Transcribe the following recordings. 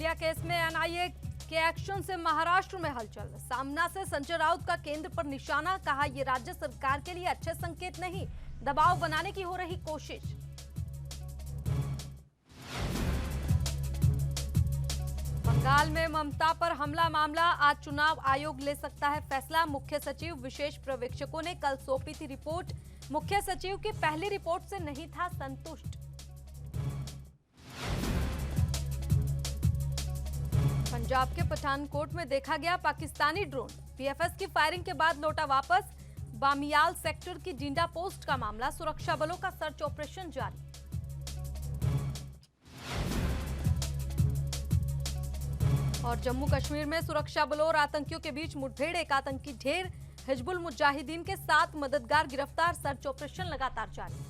Media case में NIA के action से महाराष्ट्र में हलचल। सामना से संजय राउत का केंद्र पर निशाना, कहा ये राज्य सरकार के लिए अच्छे संकेत नहीं, दबाव बनाने की हो रही कोशिश। बंगाल में ममता पर हमला मामला, आज चुनाव आयोग ले सकता है फैसला। मुख्य सचिव विशेष पर्यवेक्षकों ने कल सौंपी थी रिपोर्ट। मुख्य सचिव की पहली रिपोर्ट से नहीं था संतुष्ट। पंजाब के पठानकोट में देखा गया पाकिस्तानी ड्रोन, पीएफएस की फायरिंग के बाद लौटा वापस। बामियाल सेक्टर की जिंडा पोस्ट का मामला, सुरक्षा बलों का सर्च ऑपरेशन जारी। और जम्मू कश्मीर में सुरक्षा बलों और आतंकियों के बीच मुठभेड़, एक आतंकी ढेर, हिजबुल मुजाहिदीन के 7 मददगार गिरफ्तार, सर्च ऑपरेशन लगातार जारी।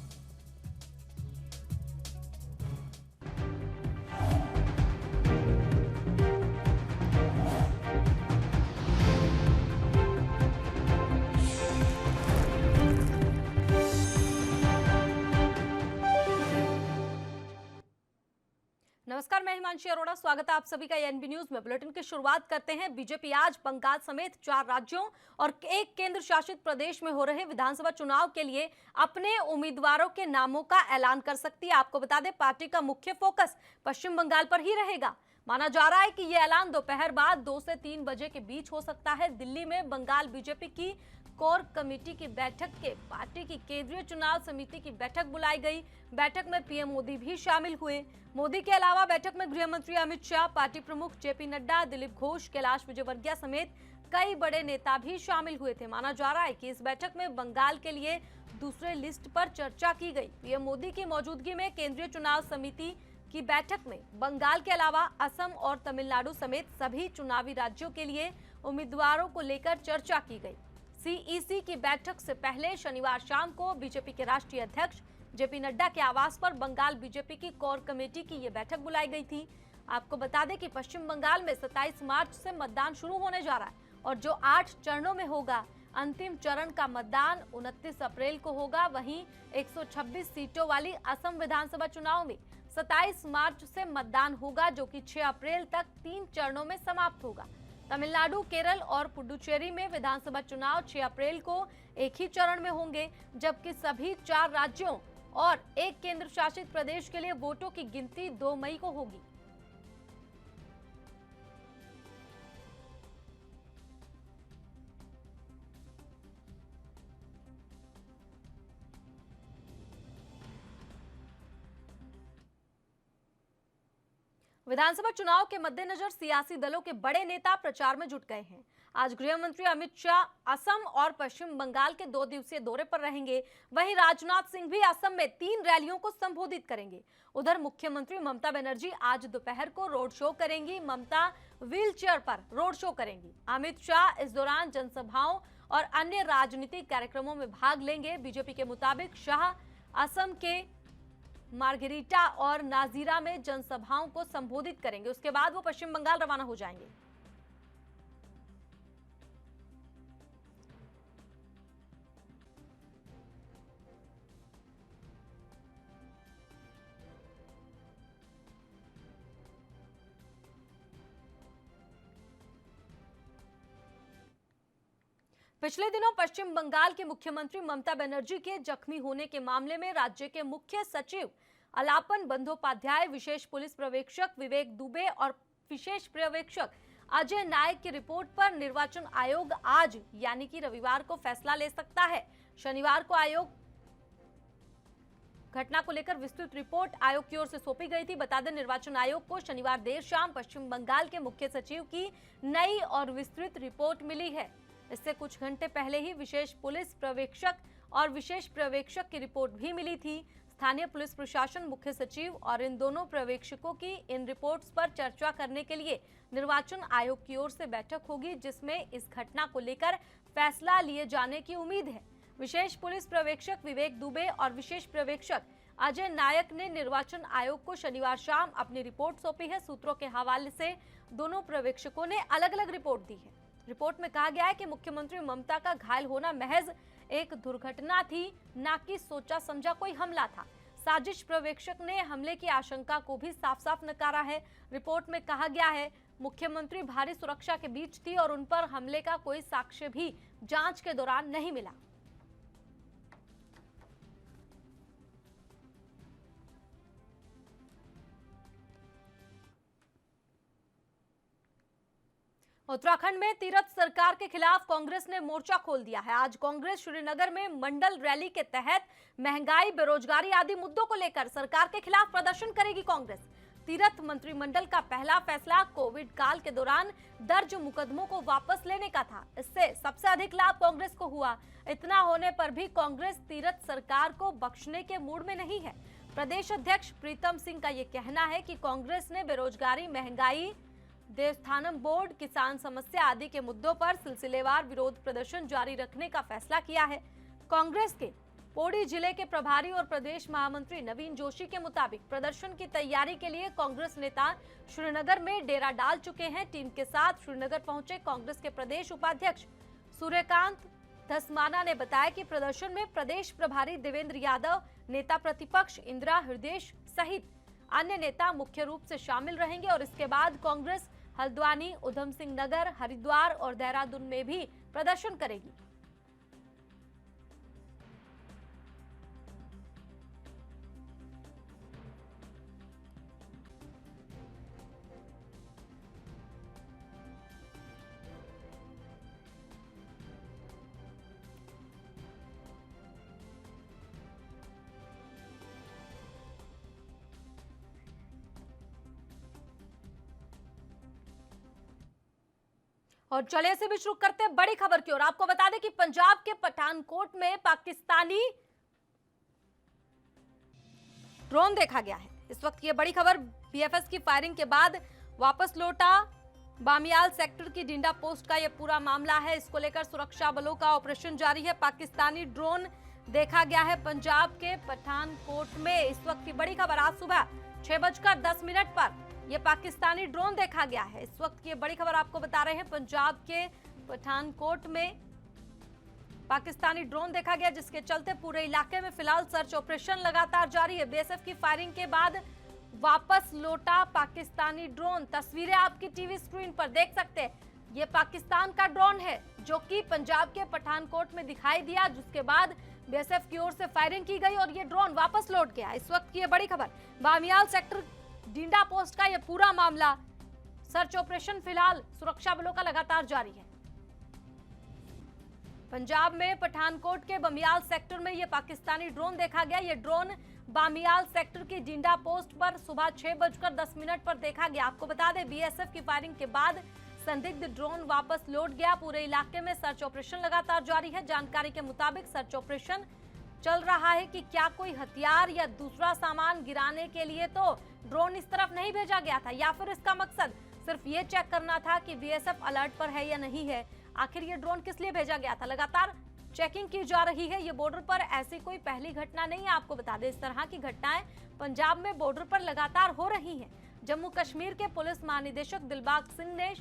नमस्कार, मैं हिमांशी अरोड़ा, स्वागत है आप सभी का एनबी न्यूज में। बुलेटिन की शुरुआत करते हैं। बीजेपी आज बंगाल समेत 4 राज्यों और एक केंद्र शासित प्रदेश में हो रहे विधानसभा चुनाव के लिए अपने उम्मीदवारों के नामों का ऐलान कर सकती है। आपको बता दें, पार्टी का मुख्य फोकस पश्चिम बंगाल पर ही रहेगा। माना जा रहा है कि यह ऐलान दोपहर बाद 2 से 3 बजे के बीच हो सकता है। दिल्ली में बंगाल बीजेपी की कोर कमेटी की बैठक के पार्टी की केंद्रीय चुनाव समिति की बैठक बुलाई गई। बैठक में पीएम मोदी भी शामिल हुए। मोदी के अलावा बैठक में गृह मंत्री अमित शाह, पार्टी प्रमुख जेपी नड्डा, दिलीप घोष, कैलाश विजयवर्गीय समेत कई बड़े नेता भी शामिल हुए थे। माना जा रहा है कि इस बैठक में बंगाल के लिए दूसरे लिस्ट पर चर्चा की गई। पीएम मोदी की मौजूदगी में केंद्रीय चुनाव समिति की बैठक में बंगाल के अलावा असम और तमिलनाडु समेत सभी चुनावी राज्यों के लिए उम्मीदवारों को लेकर चर्चा की गई। सीईसी की बैठक से पहले शनिवार शाम को बीजेपी के राष्ट्रीय अध्यक्ष जेपी नड्डा के आवास पर बंगाल बीजेपी की कोर कमेटी की यह बैठक बुलाई गई थी। आपको बता दें कि पश्चिम बंगाल में 27 मार्च से मतदान शुरू होने जा रहा है और जो 8 चरणों में होगा। अंतिम चरण का मतदान 29 अप्रैल को होगा। वहीं 126 सीटों वाली असम विधानसभा चुनाव में 27 मार्च से मतदान होगा, जो कि 6 अप्रैल तक 3 चरणों में समाप्त होगा। तमिलनाडु, केरल और पुडुचेरी में विधानसभा चुनाव 6 अप्रैल को एक ही चरण में होंगे, जबकि सभी 4 राज्यों और एक केंद्र शासित प्रदेश के लिए वोटों की गिनती 2 मई को होगी। विधानसभा चुनाव के मद्देनजर सियासी दलों के बड़े नेता प्रचार में जुट गए हैं। आज गृह मंत्री अमित शाह असम और पश्चिम बंगाल के 2 दिवसीय दौरे पर रहेंगे। वहीं राजनाथ सिंह भी असम में 3 रैलियों को संबोधित करेंगे। उधर मुख्यमंत्री ममता बनर्जी आज दोपहर को रोड शो करेंगी। ममता व्हील चेयर पर रोड शो करेंगी। अमित शाह इस दौरान जनसभाओं और अन्य राजनीतिक कार्यक्रमों में भाग लेंगे। बीजेपी के मुताबिक शाह असम के मार्गेरिटा और नाजीरा में जनसभाओं को संबोधित करेंगे। उसके बाद वो पश्चिम बंगाल रवाना हो जाएंगे। पिछले दिनों पश्चिम बंगाल के मुख्यमंत्री ममता बनर्जी के जख्मी होने के मामले में राज्य के मुख्य सचिव अलापन बंदोपाध्याय, विशेष पुलिस पर्यवेक्षक विवेक दुबे और विशेष पर्यवेक्षक अजय नायक की रिपोर्ट पर निर्वाचन आयोग आज यानी कि रविवार को फैसला ले सकता है। शनिवार को आयोग घटना को लेकर विस्तृत रिपोर्ट आयोग की ओर से सौंपी गई थी। बता दें, निर्वाचन आयोग को शनिवार देर शाम पश्चिम बंगाल के मुख्य सचिव की नई और विस्तृत रिपोर्ट मिली है। इससे कुछ घंटे पहले ही विशेष पुलिस पर्यवेक्षक और विशेष पर्यवेक्षक की रिपोर्ट भी मिली थी। स्थानीय पुलिस प्रशासन, मुख्य सचिव और इन दोनों पर्यवेक्षकों की इन रिपोर्ट्स पर चर्चा करने के लिए निर्वाचन आयोग की ओर से बैठक होगी, जिसमें इस घटना को लेकर फैसला लिए जाने की उम्मीद है। विशेष पुलिस पर्यवेक्षक विवेक दुबे और विशेष पर्यवेक्षक अजय नायक ने निर्वाचन आयोग को शनिवार शाम अपनी रिपोर्ट सौंपी है। सूत्रों के हवाले से दोनों पर्यवेक्षकों ने अलग अलग रिपोर्ट दी है। रिपोर्ट में कहा गया है कि मुख्यमंत्री ममता का घायल होना महज एक दुर्घटना थी, ना कि सोचा समझा कोई हमला था। साजिश पर्यवेक्षक ने हमले की आशंका को भी साफ साफ नकारा है। रिपोर्ट में कहा गया है मुख्यमंत्री भारी सुरक्षा के बीच थी और उन पर हमले का कोई साक्ष्य भी जांच के दौरान नहीं मिला। उत्तराखंड में तीरथ सरकार के खिलाफ कांग्रेस ने मोर्चा खोल दिया है। आज कांग्रेस श्रीनगर में मंडल रैली के तहत महंगाई, बेरोजगारी आदि मुद्दों को लेकर सरकार के खिलाफ प्रदर्शन करेगी कांग्रेस। तीरथ मंत्रिमंडल का पहला फैसला कोविड काल के दौरान दर्ज मुकदमों को वापस लेने का था। इससे सबसे अधिक लाभ कांग्रेस को हुआ। इतना होने पर भी कांग्रेस तीरथ सरकार को बख्शने के मूड में नहीं है। प्रदेश अध्यक्ष प्रीतम सिंह का ये कहना है कि कांग्रेस ने बेरोजगारी, महंगाई, देवस्थानम बोर्ड, किसान समस्या आदि के मुद्दों पर सिलसिलेवार विरोध प्रदर्शन जारी रखने का फैसला किया है। कांग्रेस के पौड़ी जिले के प्रभारी और प्रदेश महामंत्री नवीन जोशी के मुताबिक प्रदर्शन की तैयारी के लिए कांग्रेस नेता श्रीनगर में डेरा डाल चुके हैं। टीम के साथ श्रीनगर पहुंचे कांग्रेस के प्रदेश उपाध्यक्ष सूर्यकांत धसमाना ने बताया कि प्रदर्शन में प्रदेश प्रभारी देवेंद्र यादव, नेता प्रतिपक्ष इंदिरा हृदय सहित अन्य नेता मुख्य रूप से शामिल रहेंगे और इसके बाद कांग्रेस हल्द्वानी, उधम सिंह नगर, हरिद्वार और देहरादून में भी प्रदर्शन करेगी। और चलिए से भी शुरू करते हैं बड़ी खबर की ओर। आपको बता दें कि पंजाब के पठानकोट में पाकिस्तानी ड्रोन देखा गया है। इस वक्त ये बड़ी खबर बीएफएस की फायरिंग के बाद वापस लौटा बामियाल सेक्टर की डिंडा पोस्ट का ये पूरा मामला है। इसको लेकर सुरक्षा बलों का ऑपरेशन जारी है। पाकिस्तानी ड्रोन देखा गया है पंजाब के पठानकोट में। इस वक्त की बड़ी खबर, आज सुबह 6:10 पर ये पाकिस्तानी ड्रोन देखा गया है। इस वक्त की बड़ी खबर आपको बता रहे हैं, पंजाब के पठानकोट में पाकिस्तानी ड्रोन देखा गया, जिसके चलते पूरे इलाके में फिलहाल सर्च ऑपरेशन लगातार जारी है। बीएसएफ की फायरिंग के बाद वापस लौटा पाकिस्तानी ड्रोन। तस्वीरें आपकी टीवी स्क्रीन पर देख सकते हैं। ये पाकिस्तान का ड्रोन है जो कि पंजाब के पठानकोट में दिखाई दिया, जिसके बाद बीएसएफ की ओर से फायरिंग की गई और ये ड्रोन वापस लौट गया। इस वक्त की बड़ी खबर, बामियाल सेक्टर डिंडा पोस्ट का यह पूरा मामला, सर्च ऑपरेशन फिलहाल सुरक्षा बलों का लगातार जारी है। पंजाब में पठानकोट के बामियाल सेक्टर में यह पाकिस्तानी ड्रोन देखा गया। यह ड्रोन बामियाल सेक्टर की डिंडा पोस्ट पर सुबह 6:10 पर देखा गया। आपको बता दें, बीएसएफ की फायरिंग के बाद संदिग्ध ड्रोन वापस लौट गया। पूरे इलाके में सर्च ऑपरेशन लगातार जारी है। जानकारी के मुताबिक सर्च ऑपरेशन चल रहा है कि क्या कोई हथियार या दूसरा सामान गिराने के लिए तो ड्रोन इस तरफ नहीं भेजा गया था, या फिर इसका मकसद सिर्फ ये चेक करना था कि बीएसएफ अलर्ट पर है या नहीं है। आखिर ये ड्रोन किस लिए भेजा गया था, लगातार चेकिंग की जा रही है। ये बॉर्डर पर ऐसी कोई पहली घटना नहीं है। आपको बता दें, इस तरह की घटनाएं पंजाब में बॉर्डर पर लगातार हो रही हैं। जम्मू कश्मीर के पुलिस महानिदेशक दिलबाग सिंह ने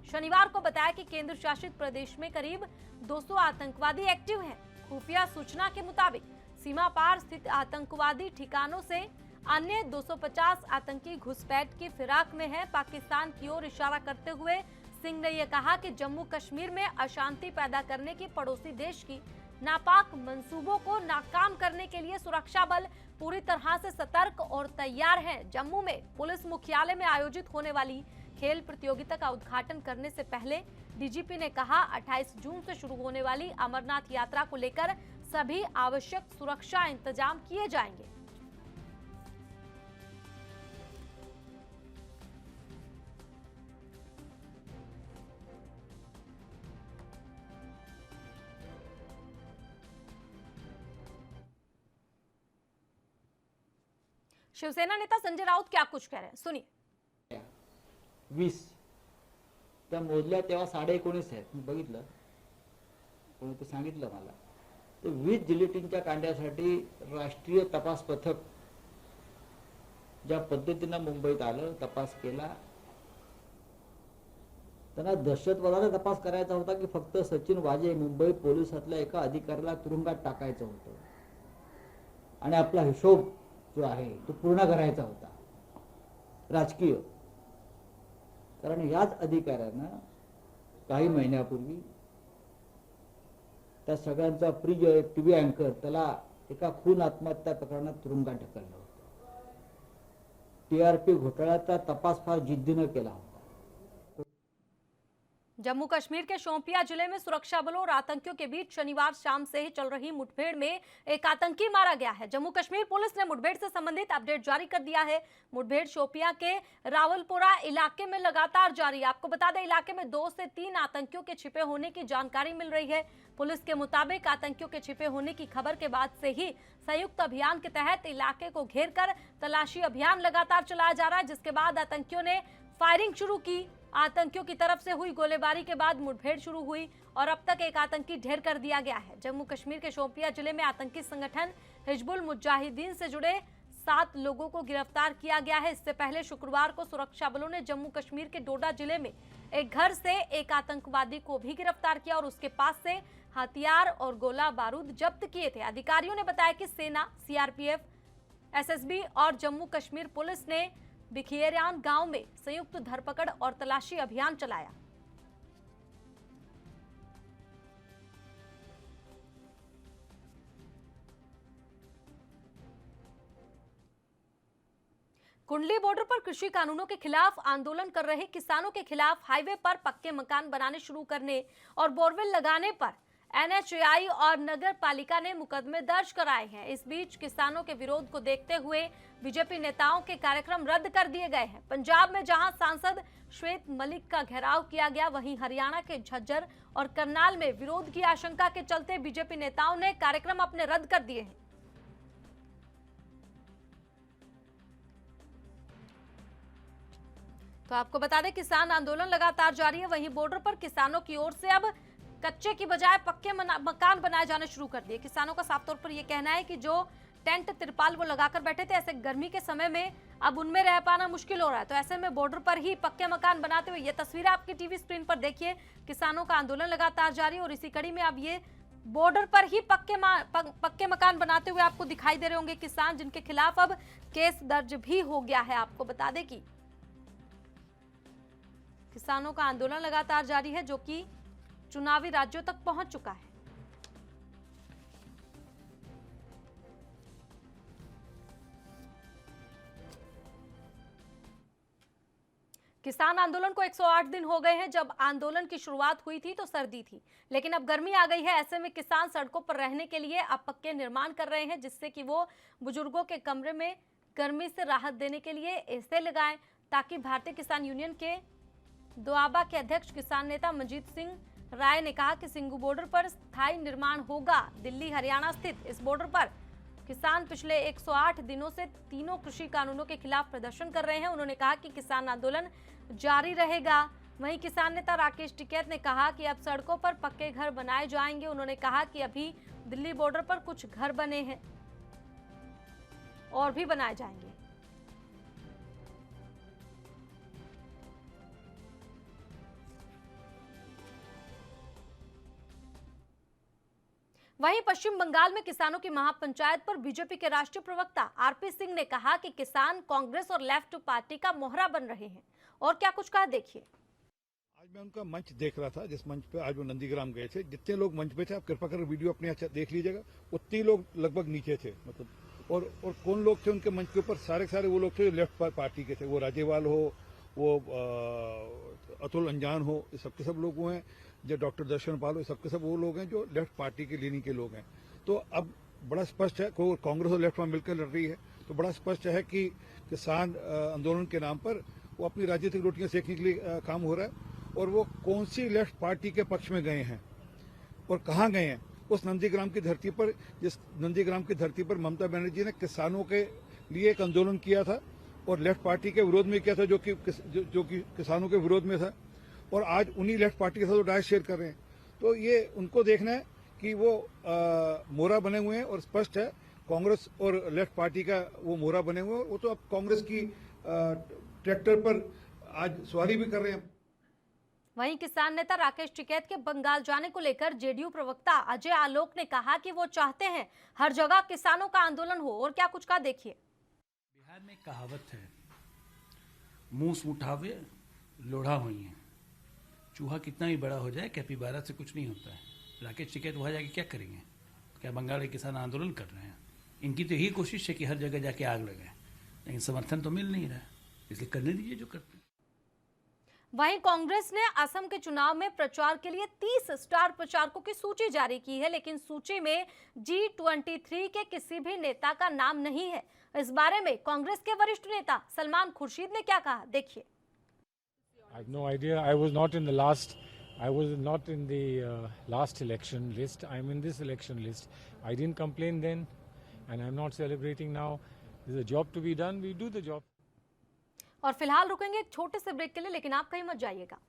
शनिवार को बताया कि केंद्र शासित प्रदेश में करीब 200 आतंकवादी एक्टिव हैं। खुफिया सूचना के मुताबिक सीमा पार स्थित आतंकवादी ठिकानों से अन्य 250 आतंकी घुसपैठ की फिराक में है। पाकिस्तान की ओर इशारा करते हुए सिंह ने यह कहा कि जम्मू कश्मीर में अशांति पैदा करने की पड़ोसी देश की नापाक मंसूबों को नाकाम करने के लिए सुरक्षा बल पूरी तरह से सतर्क और तैयार हैं। जम्मू में पुलिस मुख्यालय में आयोजित होने वाली खेल प्रतियोगिता का उद्घाटन करने से पहले डीजीपी ने कहा, 28 जून से शुरू होने वाली अमरनाथ यात्रा को लेकर सभी आवश्यक सुरक्षा इंतजाम किए जाएंगे। शिवसेना नेता संजय राउत क्या कुछ कह रहे हैं, सुनिए। 20 त्या मोजल्या तेव्हा 19.5 आहेत, मी बघितलं, कोणी ते सांगितलं मला. तर 20 जिलेटिनच्या कांड्यासाठी राष्ट्रीय तपास पथक ज्या पद्धतीनं मुंबईत आलं, तपास केला, त्यांना दहशतवादाचा तपास करायचा होता की फक्त सचिन वाजे मुंबई पोलिसातल्या एका अधिकाऱ्याला तुरुंगात टाकायचं होतं आणि आपला हिशोब जो आहे तो पूर्ण करायचा होता, राजकीय. कारण याच अधिकाऱ्यांना काही महिन्यापूर्वी त्या सगळ्यांचा प्रिय टीव्ही अँकर त्याला एका खून आत्महत्या प्रकरणात तुरुंगात ढकललं होतं. टीआरपी घोटाळ्याचा तपास फार जिद्दीनं केला होता. जम्मू कश्मीर के शोपियां जिले में सुरक्षा बलों और आतंकियों के बीच शनिवार शाम से ही चल रही मुठभेड़ में एक आतंकी मारा गया है. जम्मू कश्मीर पुलिस ने मुठभेड़ से संबंधित अपडेट जारी कर दिया है. मुठभेड़ शोपियां के रावलपुरा इलाके में लगातार जारी है. आपको बता दें, इलाके में 2 से 3 आतंकियों के छिपे होने की जानकारी मिल रही है. पुलिस के मुताबिक आतंकियों के छिपे होने की खबर के बाद से ही संयुक्त अभियान के तहत इलाके को घेर कर तलाशी अभियान लगातार चलाया जा रहा है, जिसके बाद आतंकियों ने फायरिंग शुरू की. आतंकियों की तरफ से हुई गोलीबारी के बाद मुठभेड़ शुरू हुई और अब तक एक आतंकी ढेर कर दिया गया है. जम्मू कश्मीर के शोपियां जिले में आतंकी संगठन हिजबुल मुजाहिदीन से जुड़े 7 लोगों को गिरफ्तार किया गया है. इससे पहले शुक्रवार को सुरक्षा बलों ने जम्मू कश्मीर के डोडा जिले में एक घर से एक आतंकवादी को भी गिरफ्तार किया और उसके पास से हथियार और गोला बारूद जब्त किए थे. अधिकारियों ने बताया कि सेना, सीआरपीएफ, एसएसबी और जम्मू कश्मीर पुलिस ने बिखियरान गांव में संयुक्त धरपकड़ और तलाशी अभियान चलाया. कुंडली बॉर्डर पर कृषि कानूनों के खिलाफ आंदोलन कर रहे किसानों के खिलाफ हाईवे पर पक्के मकान बनाने शुरू करने और बोरवेल लगाने पर एनएचएआई और नगर पालिका ने मुकदमे दर्ज कराए हैं. इस बीच किसानों के विरोध को देखते हुए बीजेपी नेताओं के कार्यक्रम रद्द कर दिए गए हैं. पंजाब में जहां सांसद श्वेत मलिक का घेराव किया गया, वहीं हरियाणा के झज्जर और करनाल में विरोध की आशंका के चलते बीजेपी नेताओं ने कार्यक्रम अपने रद्द कर दिए हैं. तो आपको बता दें, किसान आंदोलन लगातार जारी है. वहीं बॉर्डर पर किसानों की ओर से अब कच्चे की बजाय पक्के मकान बनाए जाने शुरू कर दिए. किसानों का साफ तौर पर यह कहना है कि जो टेंट तिरपाल वो लगाकर बैठे थे, ऐसे गर्मी के समय में अब उनमें रह पाना मुश्किल हो रहा है. तो ऐसे में बॉर्डर पर ही पक्के मकान बनाते हुए ये तस्वीरें आपकी टीवी स्क्रीन पर देखिए. किसानों का आंदोलन लगातार जारी और इसी कड़ी में अब ये बॉर्डर पर ही पक्के मकान बनाते हुए आपको दिखाई दे रहे होंगे किसान, जिनके खिलाफ अब केस दर्ज भी हो गया है. आपको बता दें कि किसानों का आंदोलन लगातार जारी है, जो कि चुनावी राज्यों तक पहुंच चुका है. किसान आंदोलन को 108 दिन हो गए हैं. जब आंदोलन की शुरुआत हुई थी तो सर्दी थी, लेकिन अब गर्मी आ गई है. ऐसे में किसान सड़कों पर रहने के लिए अब पक्के निर्माण कर रहे हैं, जिससे कि वो बुजुर्गों के कमरे में गर्मी से राहत देने के लिए एसी लगाएं, ताकि भारतीय किसान यूनियन के दोआबा के अध्यक्ष किसान नेता मंजीत सिंह राय ने कहा कि सिंगू बॉर्डर पर स्थायी निर्माण होगा. दिल्ली हरियाणा स्थित इस बॉर्डर पर किसान पिछले 108 दिनों से तीनों कृषि कानूनों के खिलाफ प्रदर्शन कर रहे हैं. उन्होंने कहा कि किसान आंदोलन जारी रहेगा. वहीं किसान नेता राकेश टिकैत ने कहा कि अब सड़कों पर पक्के घर बनाए जाएंगे. उन्होंने कहा कि अभी दिल्ली बॉर्डर पर कुछ घर बने हैं और भी बनाए जाएंगे. वहीं पश्चिम बंगाल में किसानों की महापंचायत पर बीजेपी के राष्ट्रीय प्रवक्ता आरपी सिंह ने कहा कि किसान कांग्रेस और लेफ्ट पार्टी का मोहरा बन रहे हैं. और क्या कुछ कहा, देखिए. आज मैं उनका मंच देख रहा था, जिस मंच पे आज वो नंदीग्राम गए थे. जितने लोग मंच पे थे, आप कृपा कर वीडियो अपने अच्छा देख लीजिएगा, उतने लोग लगभग नीचे थे. मतलब और कौन लोग थे उनके मंच के ऊपर? सारे वो लोग थे जो लेफ्ट पार्टी के थे. वो राजेवाल हो, वो अतुल अंजान हो, ये सबके सब लोग वो हैं. जो डॉक्टर दर्शन पाल हो, सबके सब वो लोग हैं जो लेफ्ट पार्टी के लेनी के लोग हैं. तो अब बड़ा स्पष्ट है, कांग्रेस और लेफ्ट में मिलकर लड़ रही है, तो बड़ा स्पष्ट है कि किसान आंदोलन के नाम पर वो अपनी राजनीतिक रोटियां सेकने के लिए काम हो रहा है. और वो कौन सी लेफ्ट पार्टी के पक्ष में गए हैं और कहाँ गए हैं? उस नंदीग्राम की धरती पर, जिस नंदीग्राम की धरती पर ममता बनर्जी ने किसानों के लिए एक आंदोलन किया था और लेफ्ट पार्टी के विरोध में किया था, जो कि किसानों के विरोध में था. और आज उन्हीं लेफ्ट पार्टी के साथ वो डायस शेयर कर रहे हैं. तो ये उनको देखना है कि वो मोहरा बने हुए हैं. और स्पष्ट है, कांग्रेस और लेफ्ट पार्टी का वो मोहरा बने हुए हैं. वो तो अब कांग्रेस की ट्रैक्टर पर आज सवारी भी कर रहे हैं. वहीं किसान नेता राकेश टिकैत के बंगाल जाने को लेकर जेडीयू प्रवक्ता अजय आलोक ने कहा कि वो चाहते हैं हर जगह किसानों का आंदोलन हो. और क्या कुछ कहा, देखिए. बिहार में कहावत है, मुंह सूठावे लोढ़ा हुई है। चूहा कितना भी बड़ा हो जाए कैपिबारा से कुछ नहीं होता है। राकेश टिकैत वहाँ जाके क्या करेंगे? क्या बंगाल के किसान आंदोलन कर रहे हैं? इनकी तो यही कोशिश है कि हर जगह जाके आग लगाए, लेकिन समर्थन तो मिल नहीं रहा है, इसलिए करने दीजिए जो करते हैं। वहीं कांग्रेस ने असम के चुनाव में प्रचार के लिए 30 स्टार प्रचारकों की सूची जारी की है, लेकिन सूची में G23 के किसी भी नेता का नाम नहीं है। इस बारे में कांग्रेस के वरिष्ठ नेता सलमान खुर्शीद ने क्या कहा, देखिए। I have no idea. I was not in the last election list. I'm in this election list. I didn't complain then, and I'm not celebrating now. There's a job to be done. We do the job. और फिलहाल रुकेंगे एक छोटे से break के लिए, लेकिन आप कहीं मत जाइएगा।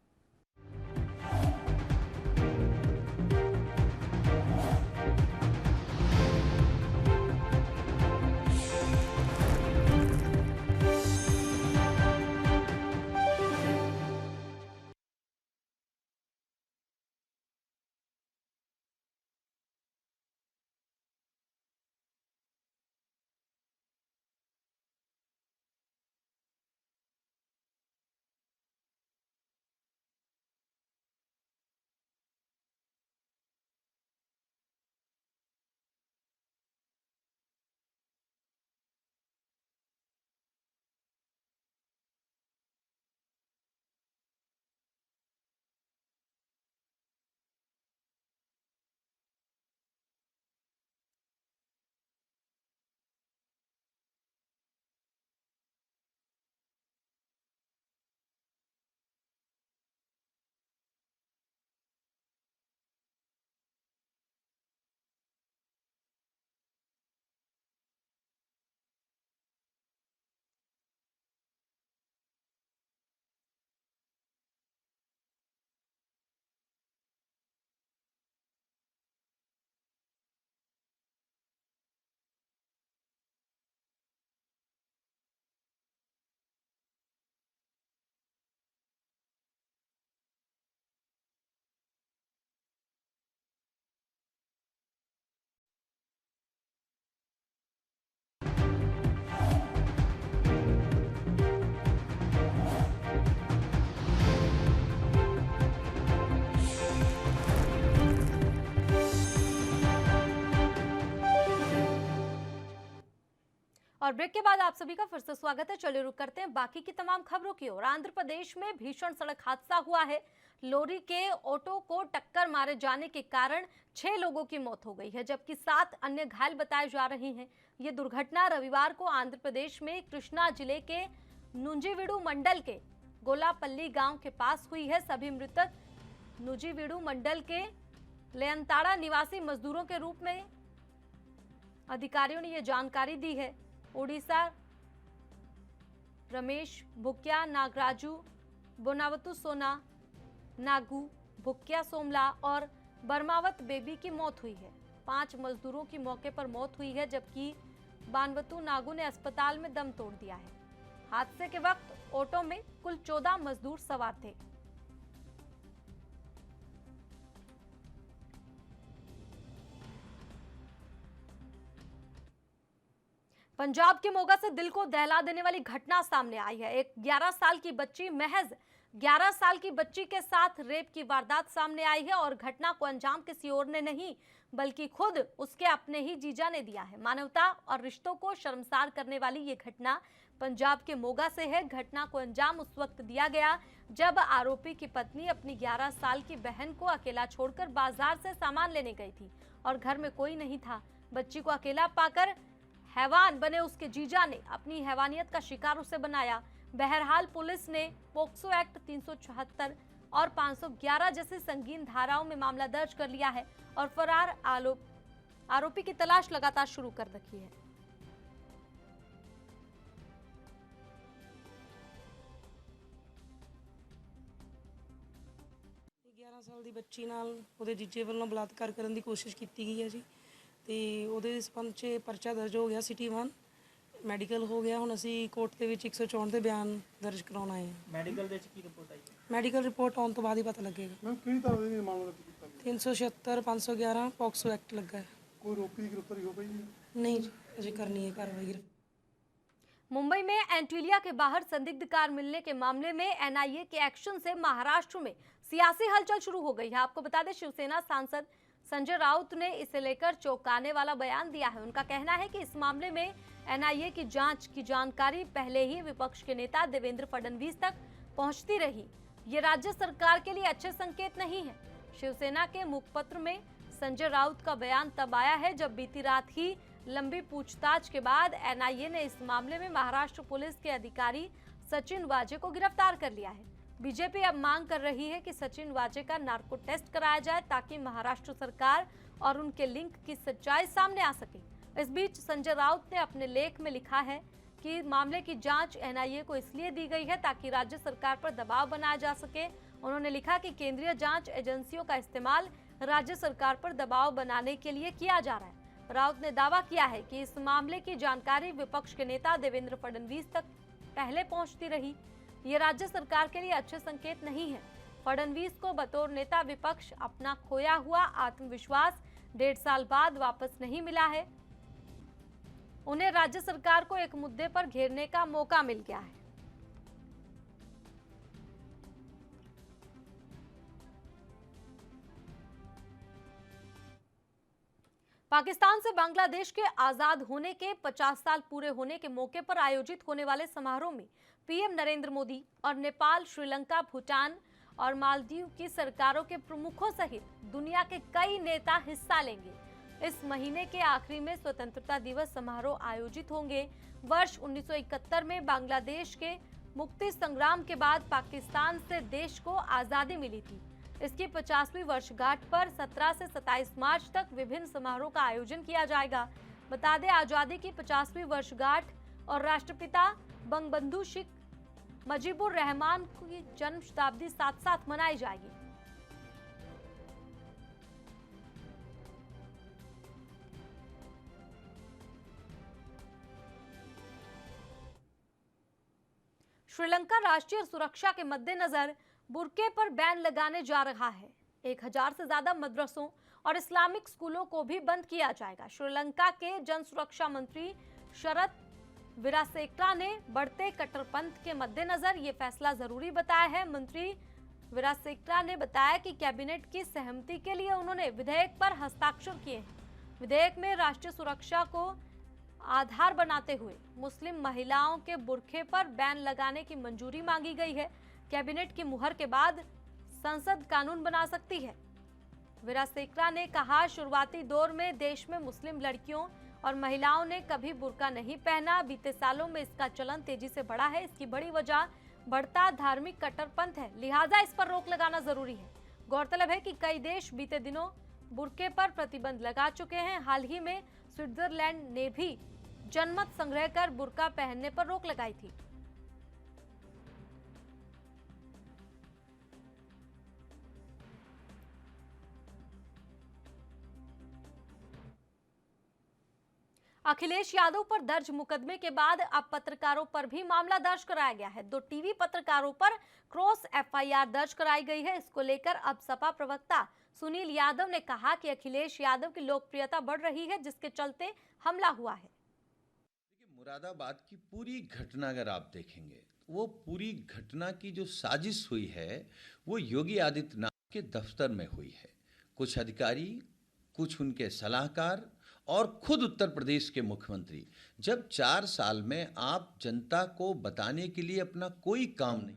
और ब्रेक के बाद आप सभी का फिर से स्वागत है। चलिए रुक करते हैं बाकी की तमाम खबरों की ओर। आंध्र प्रदेश में भीषण सड़क हादसा हुआ है। लॉरी के ऑटो को टक्कर मारे जाने के कारण 6 लोगों की मौत हो गई है, जबकि 7 अन्य घायल बताए जा रहे हैं। ये दुर्घटना रविवार को आंध्र प्रदेश में कृष्णा जिले के नुंजीवीडु मंडल के गोलापल्ली गांव के पास हुई है। सभी मृतक नुंजीवीडु मंडल के लेयंताड़ा निवासी मजदूरों के रूप में अधिकारियों ने यह जानकारी दी है। ओडिशा रमेश भुक्या, नागराजू बोनावतु सोना, नागू भुक्या सोमला और बर्मावत बेबी की मौत हुई है। 5 मजदूरों की मौके पर मौत हुई है, जबकि बानवतु नागू ने अस्पताल में दम तोड़ दिया है। हादसे के वक्त ऑटो में कुल 14 मजदूर सवार थे। पंजाब के मोगा से दिल को दहला देने वाली घटना सामने आई है। एक 11 साल की बच्ची, महज 11 साल की बच्ची के साथ रेप की वारदात सामने आई है और घटना को अंजाम किसी और ने नहीं बल्कि खुद उसके अपने ही जीजा ने दिया है। मानवता और रिश्तों को शर्मसार करने वाली ये घटना पंजाब के मोगा से है। घटना को अंजाम उस वक्त दिया गया जब आरोपी की पत्नी अपनी 11 साल की बहन को अकेला छोड़कर बाजार से सामान लेने गई थी और घर में कोई नहीं था। बच्ची को अकेला पाकर हैवान बने उसके जीजा ने अपनी हैवानियत का शिकार उसे बनाया। बहरहाल पुलिस ने पोक्सो एक्ट 376 और 511 जैसी संगीन धाराओं में मामला दर्ज कर लिया है और फरार आरोपी की तलाश लगातार शुरू कर रखी है। साल ਦੀ ਬੱਚੀ ਨਾਲ ਉਹਦੇ ਜੀਜੇ ਵੱਲੋਂ ਬਲਾਤਕਾਰ ਕਰਨ ਦੀ ਕੋਸ਼ਿਸ਼ ਕੀਤੀ ਗਈ ਹੈ ਜੀ ਤੇ ਉਹਦੇ ਸੰਬੰਧ 'ਚ ਪਰਚਾ ਦਰਜ ਹੋ ਗਿਆ ਸਿਟੀ 1 ਮੈਡੀਕਲ ਹੋ ਗਿਆ। ਹੁਣ ਅਸੀਂ ਕੋਰਟ ਦੇ ਵਿੱਚ 164 ਦੇ ਬਿਆਨ ਦਰਜ ਕਰਾਉਣ ਆਏ ਹਾਂ। ਮੈਡੀਕਲ ਦੇ ਵਿੱਚ ਕੀ ਰਿਪੋਰਟ ਆਈ? ਮੈਡੀਕਲ ਰਿਪੋਰਟ ਆਉਣ ਤੋਂ ਬਾਅਦ ਹੀ ਪਤਾ ਲੱਗੇਗਾ। ਮੈਂ ਕਿਹੜੀ ਤਰ੍ਹਾਂ ਦੇ ਮਾਮਲਾ ਦਰਜ ਕੀਤਾ? 376 511 ਪੌਕਸੋ ਐਕਟ ਲੱਗਾ ਹੈ। ਕੋਈ ਰੋਪੀ ਦੀ ਗ੍ਰਿਫਤਾਰੀ ਹੋ ਪਈ? ਨਹੀਂ, ਅਜੇ ਕਰਨੀ ਹੈ ਕਾਰਵਾਈ। मुंबई में एंटीलिया के बाहर संदिग्ध कार मिलने के मामले में एनआईए के एक्शन से महाराष्ट्र में सियासी हलचल शुरू हो गई है। आपको बता दें, शिवसेना सांसद संजय राउत ने इसे लेकर चौंकाने वाला बयान दिया है। उनका कहना है कि इस मामले में एनआईए की जांच की जानकारी पहले ही विपक्ष के नेता देवेंद्र फडणवीस तक पहुंचती रही। ये राज्य सरकार के लिए अच्छे संकेत नहीं है। शिवसेना के मुखपत्र में संजय राउत का बयान तब आया है जब बीती रात ही लंबी पूछताछ के बाद एनआईए ने इस मामले में महाराष्ट्र पुलिस के अधिकारी सचिन वाजे को गिरफ्तार कर लिया है। बीजेपी अब मांग कर रही है कि सचिन वाजे का नार्को टेस्ट कराया जाए ताकि महाराष्ट्र सरकार और उनके लिंक की सच्चाई सामने आ सके। इस बीच संजय राउत ने अपने लेख में लिखा है कि मामले की जांच एनआईए को इसलिए दी गई है ताकि राज्य सरकार पर दबाव बनाया जा सके। उन्होंने लिखा कि केंद्रीय जांच एजेंसियों का इस्तेमाल राज्य सरकार पर दबाव बनाने के लिए किया जा रहा है। राउत ने दावा किया है कि इस मामले की जानकारी विपक्ष के नेता देवेंद्र फडणवीस तक पहले पहुंचती रही। ये राज्य सरकार के लिए अच्छे संकेत नहीं है। फडणवीस को बतौर नेता विपक्ष अपना खोया हुआ आत्मविश्वास 1.5 साल बाद वापस नहीं मिला है। उन्हें राज्य सरकार को एक मुद्दे पर घेरने का मौका मिल गया है। पाकिस्तान से बांग्लादेश के आजाद होने के 50 साल पूरे होने के मौके पर आयोजित होने वाले समारोह में पीएम नरेंद्र मोदी और नेपाल, श्रीलंका, भूटान और मालदीव की सरकारों के प्रमुखों सहित दुनिया के कई नेता हिस्सा लेंगे। इस महीने के आखिरी में स्वतंत्रता दिवस समारोह आयोजित होंगे। वर्ष 1971 में बांग्लादेश के मुक्ति संग्राम के बाद पाकिस्तान से देश को आजादी मिली थी। इसकी 50वीं वर्षगांठ पर 17 से 27 मार्च तक विभिन्न समारोह का आयोजन किया जाएगा। बता दें, आजादी की 50वीं वर्षगांठ और राष्ट्रपिता बंगबंधु शेख मुजीबुर रहमान की जन्म शताब्दी साथ साथ मनाई जाएगी। श्रीलंका राष्ट्रीय सुरक्षा के मद्देनजर बुर्के पर बैन लगाने जा रहा है। 1000 से ज्यादा मदरसों और इस्लामिक स्कूलों को भी बंद किया जाएगा। श्रीलंका के जन सुरक्षा मंत्री शरद वीरासेक्रा ने बढ़ते कट्टरपंथ के मद्देनजर ये फैसला जरूरी बताया है। मंत्री वीरासेक्रा ने बताया कि कैबिनेट की सहमति के लिए उन्होंने विधेयक पर हस्ताक्षर किए हैं। विधेयक में राष्ट्रीय सुरक्षा को आधार बनाते हुए मुस्लिम महिलाओं के बुर्के पर बैन लगाने की मंजूरी मांगी गई है। कैबिनेट की मुहर के बाद संसद कानून बना सकती है। वीरासेक्रा ने कहा, शुरुआती दौर में देश में मुस्लिम लड़कियों और महिलाओं ने कभी बुर्का नहीं पहना। बीते सालों में इसका चलन तेजी से बढ़ा है। इसकी बड़ी वजह बढ़ता धार्मिक कट्टरपंथ है, लिहाजा इस पर रोक लगाना जरूरी है। गौरतलब है कि कई देश बीते दिनों बुर्के पर प्रतिबंध लगा चुके हैं। हाल ही में स्विट्जरलैंड ने भी जनमत संग्रह कर बुर्का पहनने पर रोक लगाई थी। अखिलेश यादव पर दर्ज मुकदमे के बाद अब पत्रकारों पर भी मामला दर्ज कराया गया है। 2 टीवी पत्रकारों पर क्रॉस एफआईआर दर्ज कराई गई है। इसको लेकर अब सपा प्रवक्ता सुनील यादव ने कहा कि अखिलेश यादव की लोकप्रियता बढ़ रही है, जिसके चलते हमला हुआ है। मुरादाबाद की पूरी घटना अगर आप देखेंगे, वो पूरी घटना की जो साजिश हुई है वो योगी आदित्यनाथ के दफ्तर में हुई है। कुछ अधिकारी, कुछ उनके सलाहकार और खुद उत्तर प्रदेश के मुख्यमंत्री, जब 4 साल में आप जनता को बताने के लिए अपना कोई काम नहीं।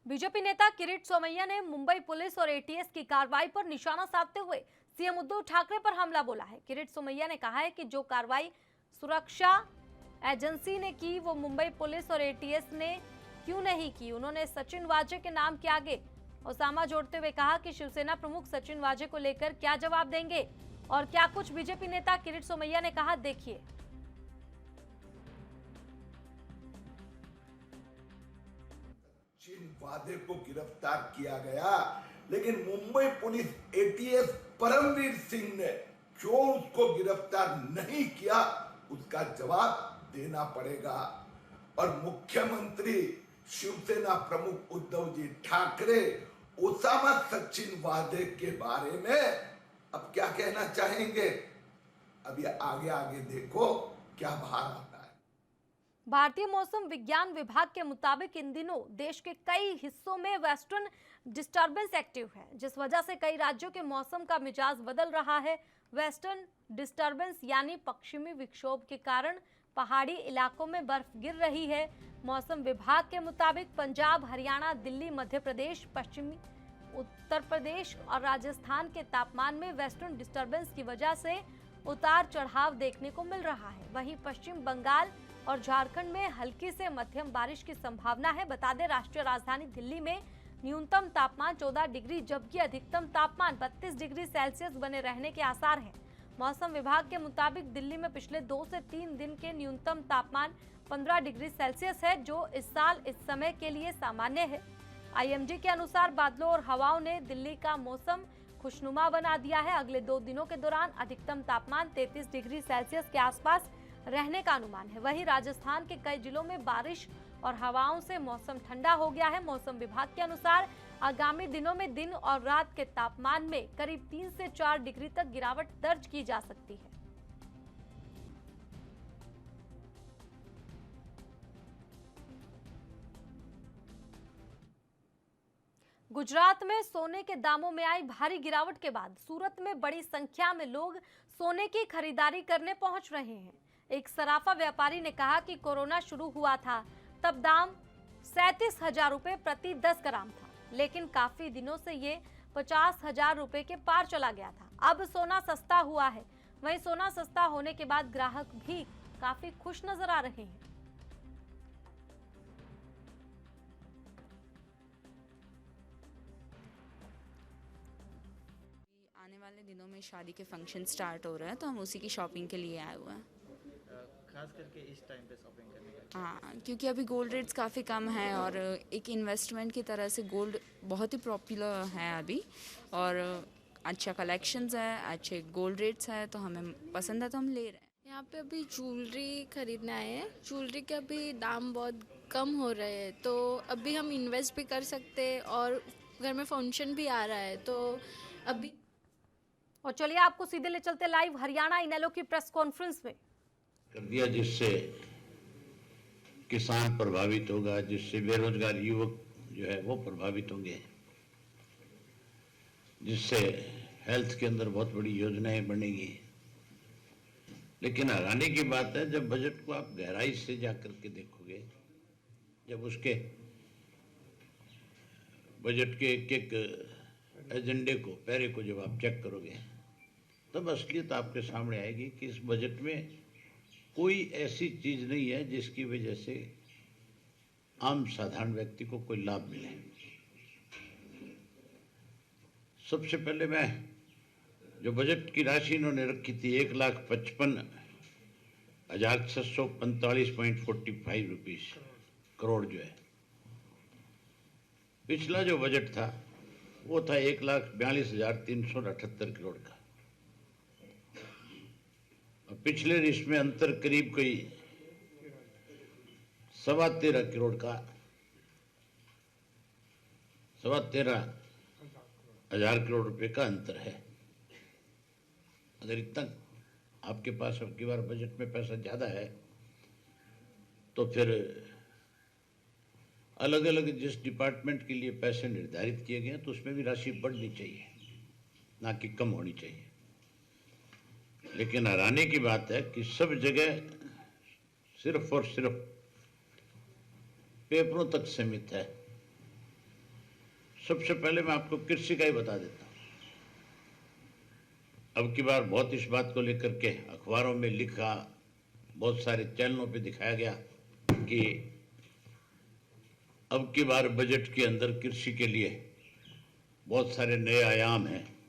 बीजेपी नेता किरीट सोमैया ने मुंबई पुलिस और एटीएस की कार्रवाई पर निशाना साधते हुए सीएम उद्धव ठाकरे पर हमला बोला है। किरीट सोमैया ने कहा है कि जो कार्रवाई सुरक्षा एजेंसी ने की वो मुंबई पुलिस और एटीएस ने क्यों नहीं की। उन्होंने सचिन वाजे के नाम के आगे ओसामा जोड़ते हुए कहा कि शिवसेना प्रमुख सचिन वाजे को लेकर क्या जवाब देंगे और क्या कुछ बीजेपी नेता किरीट सोमैया ने कहा, देखिए। सचिन वाजे को गिरफ्तार किया गया, लेकिन मुंबई पुलिस एटीएस परमवीर सिंह ने जो उसको गिरफ्तार नहीं किया उसका जवाब देना पड़ेगा। और मुख्यमंत्री शिवसेना प्रमुख उद्धव जी ठाकरे ओसामा सचिन वाजे के बारे में अब क्या कहना चाहेंगे? अब ये आगे आगे देखो क्या बाहर आता है। भारतीय मौसम विज्ञान विभाग के मुताबिक इन दिनों देश के कई हिस्सों में वेस्टर्न डिस्टर्बेंस एक्टिव है, जिस वजह से कई राज्यों के मौसम का मिजाज बदल रहा है। वेस्टर्न डिस्टर्बेंस यानी पश्चिमी विक्षोभ के कारण पहाड़ी इलाकों में बर्फ गिर रही है। मौसम विभाग के मुताबिक पंजाब, हरियाणा, दिल्ली, मध्य प्रदेश, पश्चिमी उत्तर प्रदेश और राजस्थान के तापमान में वेस्टर्न डिस्टर्बेंस की वजह से उतार चढ़ाव देखने को मिल रहा है। वहीं पश्चिम बंगाल और झारखंड में हल्की से मध्यम बारिश की संभावना है। बता दें, राष्ट्रीय राजधानी दिल्ली में न्यूनतम तापमान 14 डिग्री जबकि अधिकतम तापमान 32 डिग्री सेल्सियस बने रहने के आसार हैं। मौसम विभाग के मुताबिक दिल्ली में पिछले 2 से 3 दिन के न्यूनतम तापमान 15 डिग्री सेल्सियस है, जो इस साल इस समय के लिए सामान्य है। आईएमडी के अनुसार बादलों और हवाओं ने दिल्ली का मौसम खुशनुमा बना दिया है। अगले 2 दिनों के दौरान अधिकतम तापमान 33 डिग्री सेल्सियस के आसपास रहने का अनुमान है। वहीं राजस्थान के कई जिलों में बारिश और हवाओं से मौसम ठंडा हो गया है। मौसम विभाग के अनुसार आगामी दिनों में दिन और रात के तापमान में करीब 3 से 4 डिग्री तक गिरावट दर्ज की जा सकती है। गुजरात में सोने के दामों में आई भारी गिरावट के बाद सूरत में बड़ी संख्या में लोग सोने की खरीदारी करने पहुंच रहे हैं। एक सराफा व्यापारी ने कहा कि कोरोना शुरू हुआ था तब दाम 37,000 रुपए प्रति 10 ग्राम था, लेकिन काफी दिनों से ये 50,000 रुपए के पार चला गया था। अब सोना सस्ता हुआ है। वहीं सोना सस्ता होने के बाद ग्राहक भी काफी खुश नजर आ रहे हैं। आने वाले दिनों में शादी के फंक्शन स्टार्ट हो रहे हैं, तो हम उसी की शॉपिंग के लिए आए हुए हैं। खास करके इस टाइम पे शॉपिंग करने का? हाँ, क्योंकि अभी गोल्ड रेट्स काफ़ी कम हैं और एक इन्वेस्टमेंट की तरह से गोल्ड बहुत ही पॉपुलर है अभी, और अच्छा कलेक्शंस है, अच्छे गोल्ड रेट्स है, तो हमें पसंद है तो हम ले रहे हैं। यहाँ पे अभी ज्वेलरी खरीदने आए हैं। ज्वेलरी के अभी दाम बहुत कम हो रहे हैं, तो अभी हम इन्वेस्ट भी कर सकते हैं और घर में फंक्शन भी आ रहा है, तो अभी। और चलिए आपको सीधे ले चलते लाइव हरियाणा इनेलो की प्रेस कॉन्फ्रेंस में। कर दिया जिससे किसान प्रभावित होगा, जिससे बेरोजगार युवक जो है वो प्रभावित होंगे, जिससे हेल्थ के अंदर बहुत बड़ी योजनाएं बनेगी। लेकिन हैरानी की बात है, जब बजट को आप गहराई से जाकर के देखोगे, जब उसके बजट के एक एजेंडे को, पैरे को जब आप चेक करोगे, तब असलियत आपके सामने आएगी कि इस बजट में कोई ऐसी चीज नहीं है जिसकी वजह से आम साधारण व्यक्ति को कोई लाभ मिले। सबसे पहले मैं जो बजट की राशि इन्होंने रखी थी 1,55,645.45 रुपीस करोड़ जो है, पिछला जो बजट था वो था 1,42,378 करोड़ का। पिछले इसमें अंतर करीब कोई 13.25 करोड़ का, 13,500 करोड़ रुपए का अंतर है। अगर इतना आपके पास अब की बार बजट में पैसा ज्यादा है, तो फिर अलग अलग जिस डिपार्टमेंट के लिए पैसे निर्धारित किए गए तो उसमें भी राशि बढ़नी चाहिए, ना कि कम होनी चाहिए। लेकिन हैरानी की बात है कि सब जगह सिर्फ और सिर्फ पेपरों तक सीमित है। सबसे पहले मैं आपको कृषि का ही बता देता हूं। अब की बार बहुत इस बात को लेकर के अखबारों में लिखा, बहुत सारे चैनलों पे दिखाया गया कि अब की बार बजट के अंदर कृषि के लिए बहुत सारे नए आयाम हैं।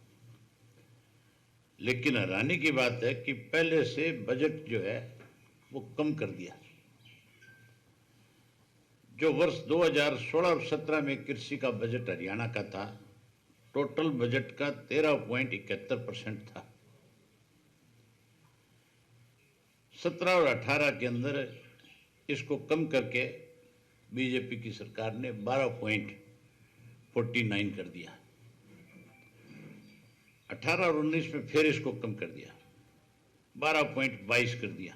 लेकिन हैरानी की बात है कि पहले से बजट जो है वो कम कर दिया। जो वर्ष 2016 और 17 में कृषि का बजट हरियाणा का था, टोटल बजट का 13.71% था। 17 और 18 के अंदर इसको कम करके बीजेपी की सरकार ने 12.49 कर दिया। 18 और 19 में फिर इसको कम कर दिया, 12.22 कर दिया।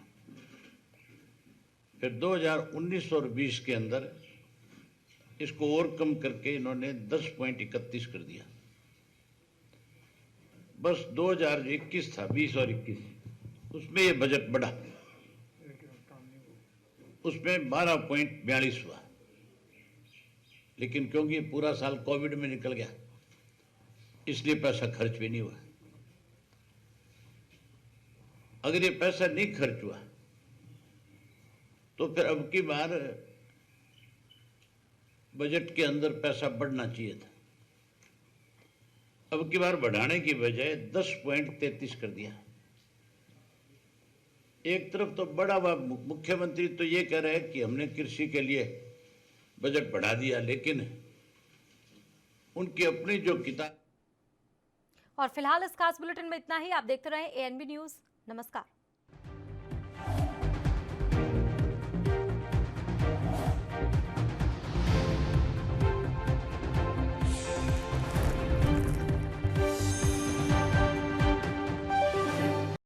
फिर 2019 और 20 के अंदर इसको और कम करके इन्होंने 10.31 कर दिया। बस 2021 था, 20 और 21, उसमें ये बजट बढ़ा, उसमें 12.42 हुआ। लेकिन क्योंकि पूरा साल कोविड में निकल गया, इसलिए पैसा खर्च भी नहीं हुआ। अगर ये पैसा नहीं खर्च हुआ तो फिर अब की बार बजट के अंदर पैसा बढ़ना चाहिए था। अब की बार बढ़ाने की बजाय 10.33 कर दिया। एक तरफ तो बड़ा हुआ, मुख्यमंत्री तो ये कह रहे हैं कि हमने कृषि के लिए बजट बढ़ा दिया, लेकिन उनकी अपनी जो किताब। और फिलहाल इस खास बुलेटिन में इतना ही। आप देखते रहें ANB न्यूज। नमस्कार।